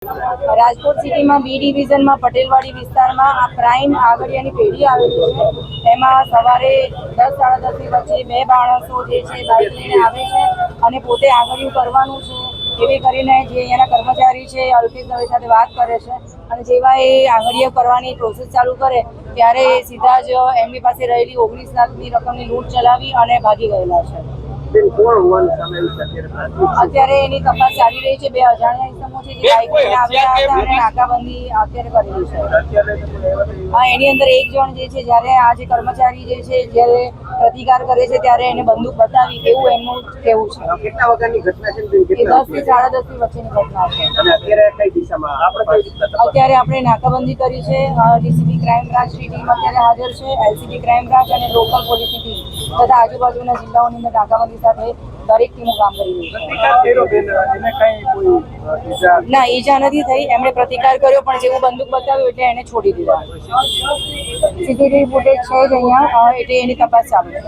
રાજકોટ સિટીમાં બી ડિવિઝનમાં પટેલવાડી વિસ્તારમાં આ પ્રાઇમ આગળિયાની પેઢી આવેલી છે. એમાં સવારે 10-10:30 વચ્ચે બે માણસો જે છે બાઇક લઈને આવે છે અને પોતે આગળિયું કરવાનું છે એવી કરીને જે અહીંયાના કર્મચારી છે અલ્પેશ દવે સાથે વાત કરે છે અને જેવા એ આગળિયા કરવાની પ્રોસેસ ચાલુ કરે ત્યારે સીધા જ એમની પાસે રહેલી 19 લાખની રકમની લૂંટ ચલાવી અને ભાગી ગયેલા છે. અત્યારે એની તપાસ ચાલી રહી છે. બે અજાણ્યા ઇસમો છે જે બાઇક લઈને આવ્યા હતા અને નાકાબંધી અત્યારે કરેલી છે. હા, એની અંદર એક જણ જે છે જ્યારે આ જે કર્મચારી જે છે જ્યારે પ્રતિકાર કરે છે ત્યારે એને બંદૂક બતાવી એવું એમનું કહેવું છે. કેટલા વાગ્યાની ઘટના છે? 10 થી 10:30 વચ્ચેની ઘટના છે. અને અત્યારે કઈ દિશામાં અત્યારે આપણે નાકાબંધી કરી છે. ડીસીપી ક્રાઇમ બ્રાન્ચની ટીમ અત્યારે હાજર છે. એલસીબી ક્રાઇમ બ્રાન્ચ અને લોકલ પોલીસની ટીમ તથા આજુબાજુના જિલ્લાઓની અંદર નાકાબંધી સાથે દરેક ટીમો કામ કરી રહી છે. ના, ઈજા નથી થઈ. એમણે પ્રતિકાર કર્યો પણ જેવું બંદૂક બતાવ્યું એટલે એને છોડી દીધા. સીસીટીવી ફૂટેજ છે જ અહીંયા એટલે એની તપાસ ચાલુ છે.